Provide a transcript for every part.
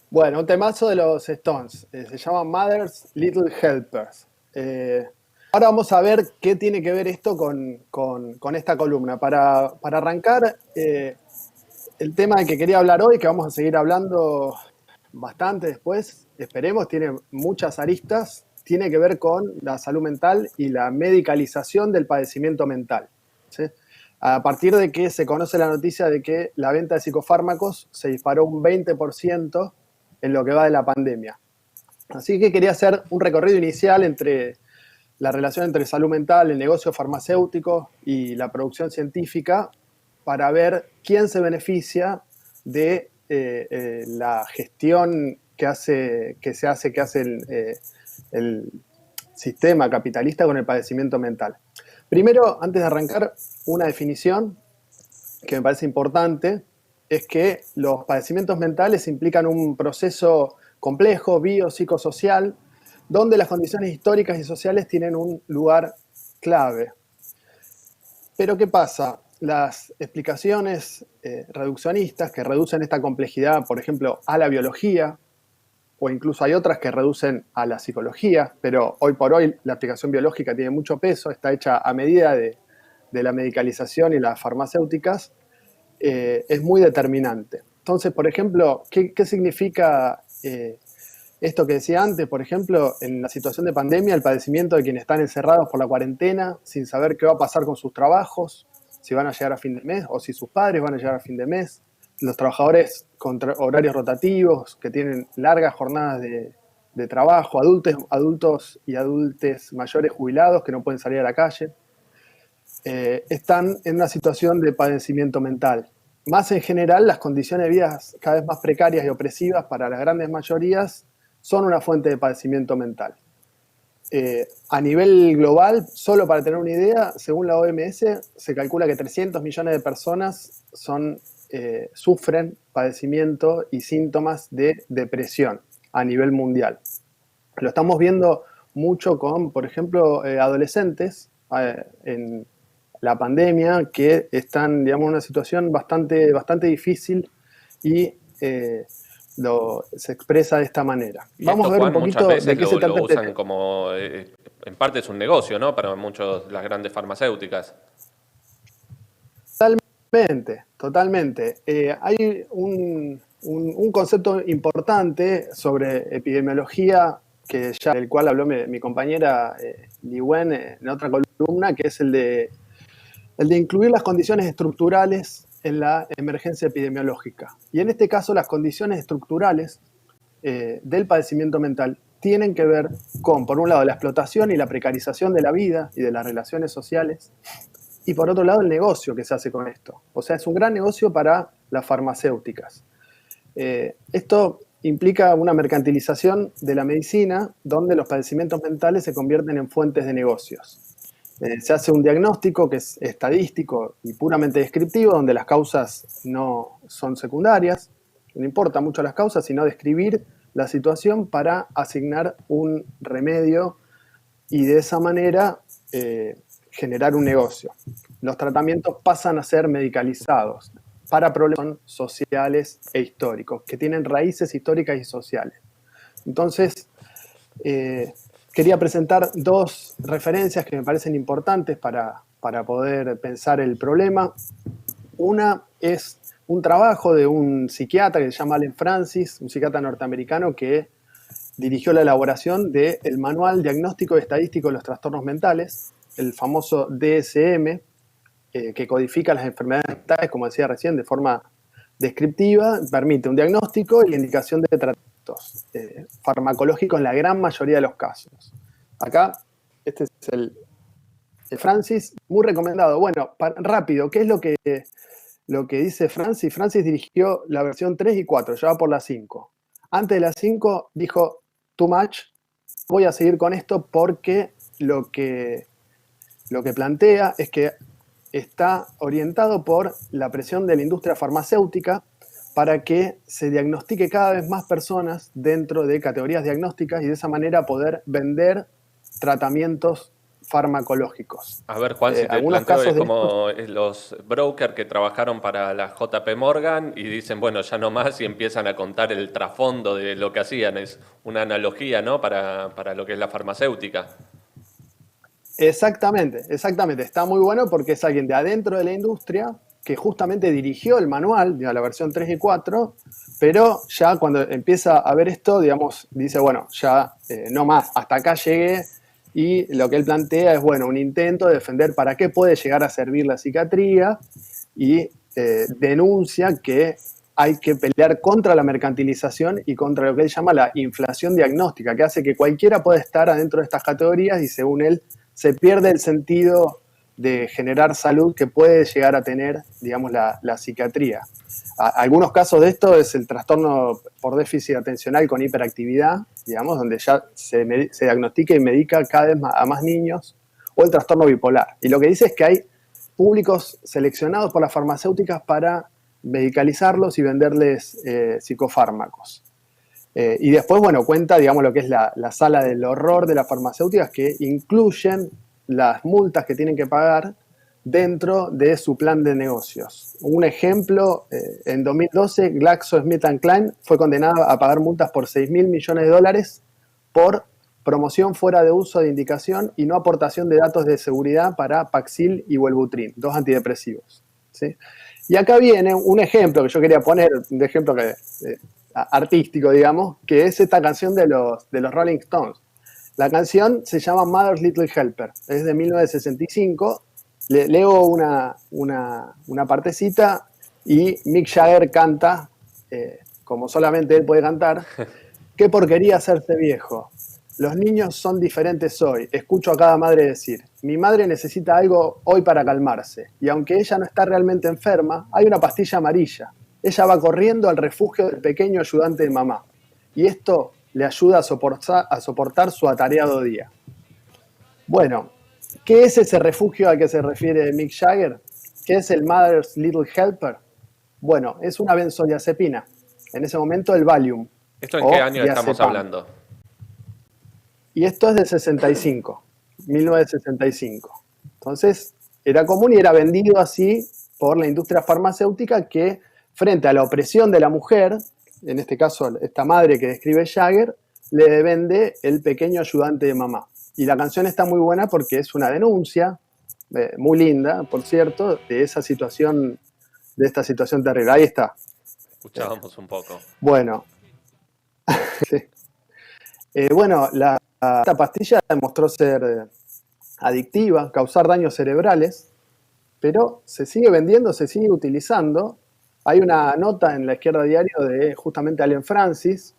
Bueno, un temazo de los Stones. Se llama Mother's Little Helpers. Ahora vamos a ver qué tiene que ver esto con esta columna. Para arrancar, el tema del que quería hablar hoy, que vamos a seguir hablando bastante después, esperemos, tiene muchas aristas, tiene que ver con la salud mental y la medicalización del padecimiento mental. ¿Sí? A partir de que se conoce la noticia de que la venta de psicofármacos se disparó un 20% en lo que va de la pandemia. Así que quería hacer un recorrido inicial entre la relación entre salud mental, el negocio farmacéutico y la producción científica para ver quién se beneficia de la gestión que hace el sistema capitalista con el padecimiento mental. Primero, antes de arrancar, una definición que me parece importante es que los padecimientos mentales implican un proceso complejo, biopsicosocial, donde las condiciones históricas y sociales tienen un lugar clave. Pero ¿qué pasa? Las explicaciones reduccionistas que reducen esta complejidad, por ejemplo, a la biología, o incluso hay otras que reducen a la psicología, pero hoy por hoy la explicación biológica tiene mucho peso, está hecha a medida de la medicalización y las farmacéuticas, es muy determinante. Entonces, por ejemplo, ¿qué significa esto que decía antes? Por ejemplo, en la situación de pandemia, el padecimiento de quienes están encerrados por la cuarentena, sin saber qué va a pasar con sus trabajos, si van a llegar a fin de mes o si sus padres van a llegar a fin de mes, los trabajadores con horarios rotativos, que tienen largas jornadas de trabajo, adultos y adultes mayores jubilados que no pueden salir a la calle, están en una situación de padecimiento mental. Más en general, las condiciones de vida cada vez más precarias y opresivas para las grandes mayorías son una fuente de padecimiento mental. A nivel global, solo para tener una idea, según la OMS, se calcula que 300 millones de personas sufren padecimiento y síntomas de depresión a nivel mundial. Lo estamos viendo mucho con, por ejemplo, adolescentes en la pandemia que están, digamos, en una situación bastante difícil y se expresa de esta manera. Y Vamos esto, a ver un Juan, muchas poquito de veces qué se lo trata este usan tema. como, en parte es un negocio, ¿no? Para muchos, las grandes farmacéuticas. Totalmente, totalmente. Hay un concepto importante sobre epidemiología del cual habló mi compañera Li Wen en otra columna, que es el de incluir las condiciones estructurales en la emergencia epidemiológica. Y en este caso, las condiciones estructurales del padecimiento mental tienen que ver con, por un lado, la explotación y la precarización de la vida y de las relaciones sociales, y por otro lado, el negocio que se hace con esto. O sea, es un gran negocio para las farmacéuticas. Esto implica una mercantilización de la medicina donde los padecimientos mentales se convierten en fuentes de negocios. Se hace un diagnóstico que es estadístico y puramente descriptivo, donde las causas no son secundarias, no importa mucho las causas, sino describir la situación para asignar un remedio y de esa manera generar un negocio. Los tratamientos pasan a ser medicalizados para problemas sociales e históricos, que tienen raíces históricas y sociales. Entonces, quería presentar dos referencias que me parecen importantes para poder pensar el problema. Una es un trabajo de un psiquiatra que se llama Allen Francis, un psiquiatra norteamericano que dirigió la elaboración del Manual Diagnóstico y Estadístico de los Trastornos Mentales, el famoso DSM, que codifica las enfermedades mentales, como decía recién, de forma descriptiva, permite un diagnóstico y la indicación de tratamientos farmacológicos en la gran mayoría de los casos. Acá, este es el Francis, muy recomendado. Bueno, rápido, ¿qué es lo que dice Francis? Francis dirigió la versión 3 y 4, ya va por la 5. Antes de la 5 dijo, too much, voy a seguir con esto porque lo que plantea es que está orientado por la presión de la industria farmacéutica para que se diagnostique cada vez más personas dentro de categorías diagnósticas y de esa manera poder vender tratamientos farmacológicos. A ver, Juan, si te Algunos planteo casos es de como los brokers que trabajaron para la JP Morgan y dicen, bueno, ya no más, y empiezan a contar el trasfondo de lo que hacían. Es una analogía, ¿no? Para lo que es la farmacéutica. Exactamente, exactamente. Está muy bueno porque es alguien de adentro de la industria que justamente dirigió el manual, digamos, la versión 3 y 4, pero ya cuando empieza a ver esto, digamos, dice, bueno, ya no más, hasta acá llegué, y lo que él plantea es, bueno, un intento de defender para qué puede llegar a servir la psiquiatría y denuncia que hay que pelear contra la mercantilización y contra lo que él llama la inflación diagnóstica, que hace que cualquiera pueda estar adentro de estas categorías y según él se pierde el sentido de generar salud que puede llegar a tener, digamos, la psiquiatría. Algunos casos de esto es el trastorno por déficit atencional con hiperactividad, digamos, donde ya se diagnostica y medica cada vez a más niños, o el trastorno bipolar. Y lo que dice es que hay públicos seleccionados por las farmacéuticas para medicalizarlos y venderles psicofármacos. Y después, bueno, cuenta, digamos, lo que es la sala del horror de las farmacéuticas, que incluyen las multas que tienen que pagar dentro de su plan de negocios. Un ejemplo, en 2012, GlaxoSmithKline fue condenada a pagar multas por 6.000 millones de dólares por promoción fuera de uso de indicación y no aportación de datos de seguridad para Paxil y Wellbutrin, dos antidepresivos, ¿sí? Y acá viene un ejemplo que yo quería poner, un ejemplo que, artístico, digamos, que es esta canción de los Rolling Stones. La canción se llama Mother's Little Helper, es de 1965. Leo una partecita y Mick Jagger canta, como solamente él puede cantar, qué porquería hacerse viejo. Los niños son diferentes hoy. Escucho a cada madre decir, mi madre necesita algo hoy para calmarse. Y aunque ella no está realmente enferma, hay una pastilla amarilla. Ella va corriendo al refugio del pequeño ayudante de mamá. Y esto le ayuda a soportar su atareado día. Bueno, ¿qué es ese refugio al que se refiere Mick Jagger? ¿Qué es el Mother's Little Helper? Bueno, es una benzodiazepina. En ese momento el Valium. ¿Esto en qué año estamos hablando? Y esto es del 65, 1965. Entonces, era común y era vendido así por la industria farmacéutica que, frente a la opresión de la mujer, en este caso esta madre que describe Jagger, le vende el pequeño ayudante de mamá. Y la canción está muy buena porque es una denuncia, muy linda, por cierto, de esa situación, de esta situación terrible. Ahí está. Escuchábamos un poco. Bueno, sí. Bueno, esta pastilla demostró ser adictiva, causar daños cerebrales, pero se sigue vendiendo, se sigue utilizando. Hay una nota en La Izquierda Diario de justamente Allen Francis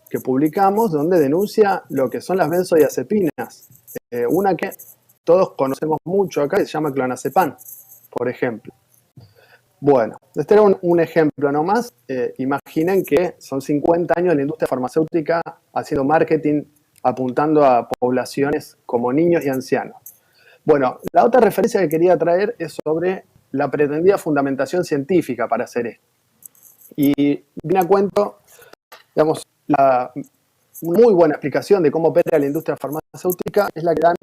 que publicamos donde denuncia lo que son las benzodiazepinas. Una que todos conocemos mucho acá, que se llama clonazepam, por ejemplo. Bueno, este era un ejemplo nomás. Imaginen que son 50 años de la industria farmacéutica haciendo marketing, apuntando a poblaciones como niños y ancianos. Bueno, la otra referencia que quería traer es sobre la pretendida fundamentación científica para hacer esto. Y viene a cuento, digamos, una muy buena explicación de cómo opera la industria farmacéutica es la que dan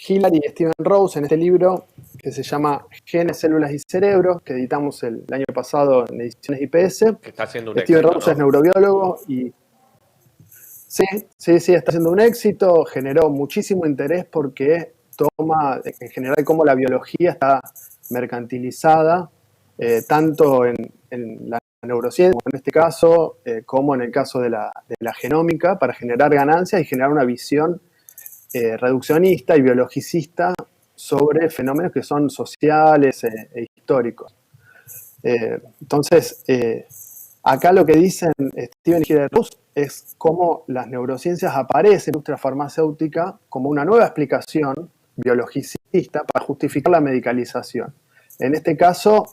Hillary y Steven Rose en este libro que se llama Genes, Células y Cerebros, que editamos el año pasado en ediciones IPS. Que está haciendo un Steven éxito, Rose, ¿no? es neurobiólogo y sí, está haciendo un éxito, generó muchísimo interés porque toma en general cómo la biología está mercantilizada, tanto en la neurociencia, en este caso, como en el caso de la genómica, para generar ganancias y generar una visión reduccionista y biologicista sobre fenómenos que son sociales e históricos. Entonces, acá lo que dicen Steven y Hillary Rose es cómo las neurociencias aparecen en la industria farmacéutica como una nueva explicación biologicista para justificar la medicalización. En este caso,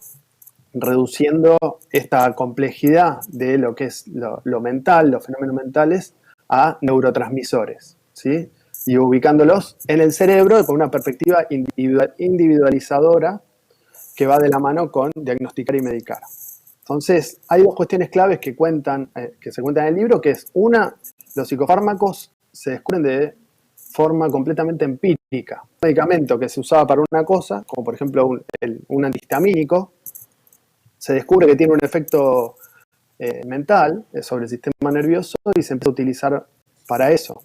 reduciendo esta complejidad de lo que es lo mental, los fenómenos mentales, a neurotransmisores, ¿sí? Y ubicándolos en el cerebro con una perspectiva individualizadora que va de la mano con diagnosticar y medicar. Entonces, hay dos cuestiones claves que se cuentan en el libro, que es una, los psicofármacos se descubren de forma completamente empírica. Un medicamento que se usaba para una cosa, como por ejemplo un antihistamínico, se descubre que tiene un efecto mental sobre el sistema nervioso y se empieza a utilizar para eso.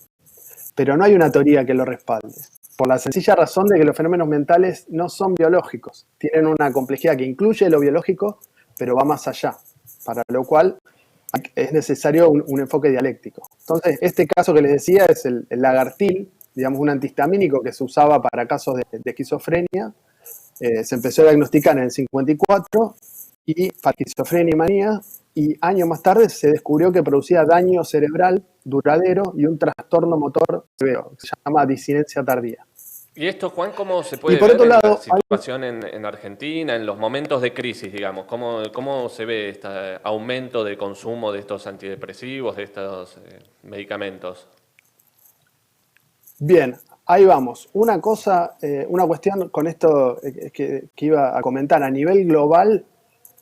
Pero no hay una teoría que lo respalde, por la sencilla razón de que los fenómenos mentales no son biológicos, tienen una complejidad que incluye lo biológico, pero va más allá, para lo cual es necesario un enfoque dialéctico. Entonces, este caso que les decía es el lagartil, digamos un antihistamínico que se usaba para casos de esquizofrenia. Se empezó a diagnosticar en el 54 y para esquizofrenia y manía, y años más tarde se descubrió que producía daño cerebral duradero y un trastorno motor severo, que se llama disinencia tardía. ¿Y esto, Juan, cómo se Y puede por ver otro en la lado, situación en Argentina, en los momentos de crisis, digamos? ¿Cómo se ve este aumento de consumo de estos antidepresivos, de estos medicamentos? bien, ahí vamos. Una cosa, una cuestión con esto que iba a comentar, a nivel global,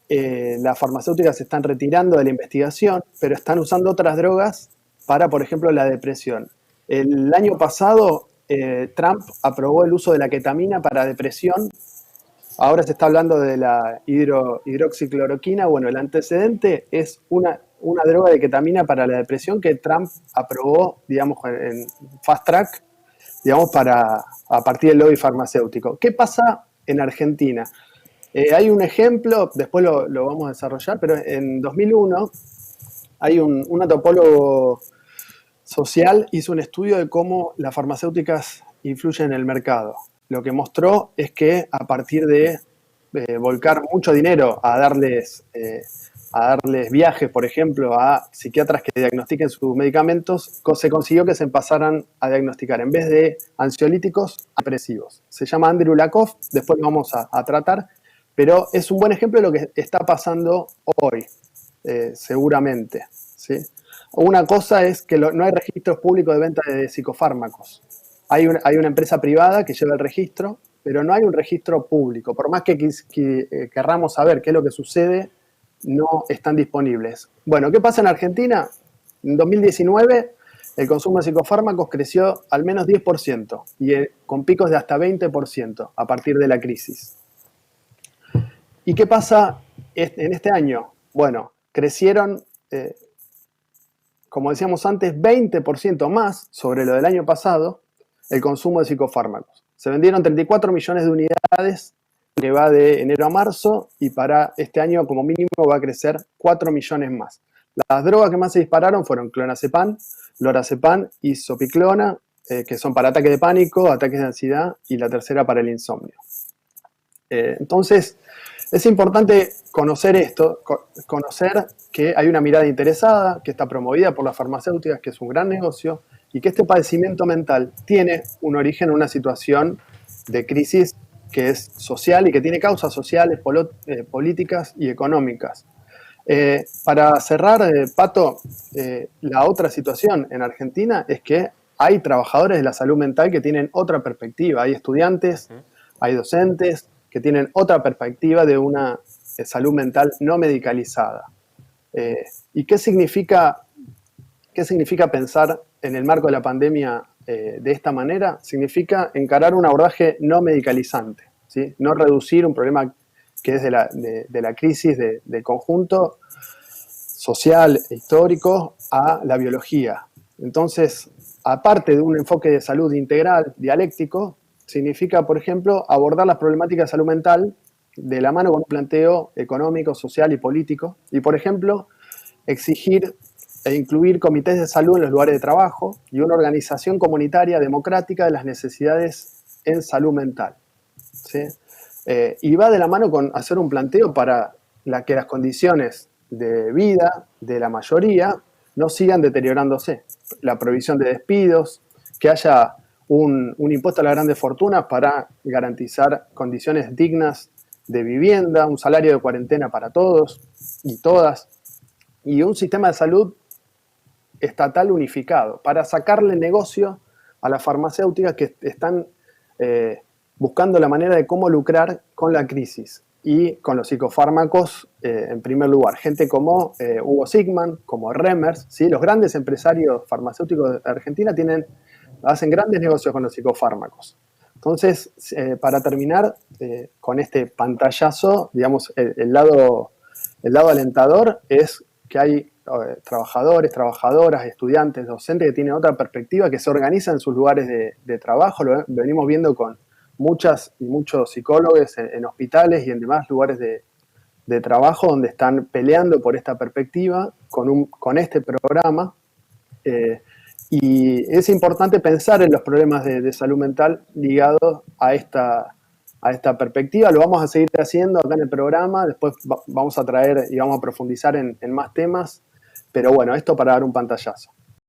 las farmacéuticas se están retirando de la investigación, pero están usando otras drogas para, por ejemplo, la depresión. El año pasado, Trump aprobó el uso de la ketamina para depresión. Ahora se está hablando de la hidroxicloroquina. Bueno, el antecedente es una droga de ketamina para la depresión que Trump aprobó, digamos, en fast track, digamos, a partir del lobby farmacéutico. ¿Qué pasa en Argentina? Hay un ejemplo, después lo vamos a desarrollar, pero en 2001 hay un antropólogo social hizo un estudio de cómo las farmacéuticas influyen en el mercado. Lo que mostró es que a partir de volcar mucho dinero a darles viajes, por ejemplo, a psiquiatras que diagnostiquen sus medicamentos, se consiguió que se pasaran a diagnosticar, en vez de ansiolíticos, depresivos. Se llama Andrew Lakoff, después lo vamos a tratar, pero es un buen ejemplo de lo que está pasando hoy, seguramente, ¿sí? Una cosa es que no hay registros públicos de venta de psicofármacos. Hay una empresa privada que lleva el registro, pero no hay un registro público. Por más que querramos saber qué es lo que sucede, no están disponibles. Bueno, ¿qué pasa en Argentina? En 2019 el consumo de psicofármacos creció al menos 10% y con picos de hasta 20% a partir de la crisis. ¿Y qué pasa en este año? Bueno, crecieron, como decíamos antes, 20% más sobre lo del año pasado el consumo de psicofármacos. Se vendieron 34 millones de unidades, que va de enero a marzo, y para este año como mínimo va a crecer 4 millones más. Las drogas que más se dispararon fueron clonazepam, lorazepam y zopiclona, que son para ataques de pánico, ataques de ansiedad, y la tercera para el insomnio. Entonces, es importante conocer esto, conocer que hay una mirada interesada, que está promovida por las farmacéuticas, que es un gran negocio, y que este padecimiento mental tiene un origen en una situación de crisis que es social y que tiene causas sociales, políticas y económicas. Para cerrar, Pato, la otra situación en Argentina es que hay trabajadores de la salud mental que tienen otra perspectiva. Hay estudiantes, hay docentes que tienen otra perspectiva de una salud mental no medicalizada. ¿Y qué significa pensar en el marco de la pandemia de esta manera? Significa encarar un abordaje no medicalizante, ¿sí? No reducir un problema que es de la crisis del conjunto social e histórico a la biología. Entonces, aparte de un enfoque de salud integral, dialéctico, significa, por ejemplo, abordar las problemáticas de salud mental de la mano con un planteo económico, social y político. Y, por ejemplo, exigir e incluir comités de salud en los lugares de trabajo y una organización comunitaria democrática de las necesidades en salud mental, ¿sí? Y va de la mano con hacer un planteo para que las condiciones de vida de la mayoría no sigan deteriorándose. La prohibición de despidos, que haya un impuesto a las grandes fortunas para garantizar condiciones dignas de vivienda, un salario de cuarentena para todos y todas, y un sistema de salud estatal unificado para sacarle negocio a las farmacéuticas que están buscando la manera de cómo lucrar con la crisis y con los psicofármacos en primer lugar. Gente como Hugo Sigman, como Remers, ¿sí? Los grandes empresarios farmacéuticos de Argentina tienen hacen grandes negocios con los psicofármacos. Entonces, para terminar con este pantallazo, digamos, el lado alentador es que hay trabajadores, trabajadoras, estudiantes, docentes que tienen otra perspectiva, que se organizan en sus lugares de trabajo. Lo venimos viendo con muchas y muchos psicólogos en hospitales y en demás lugares de trabajo donde están peleando por esta perspectiva con este programa. Y es importante pensar en los problemas de salud mental ligados a esta perspectiva. Lo vamos a seguir haciendo acá en el programa, después vamos a traer y vamos a profundizar en más temas, pero bueno, esto para dar un pantallazo.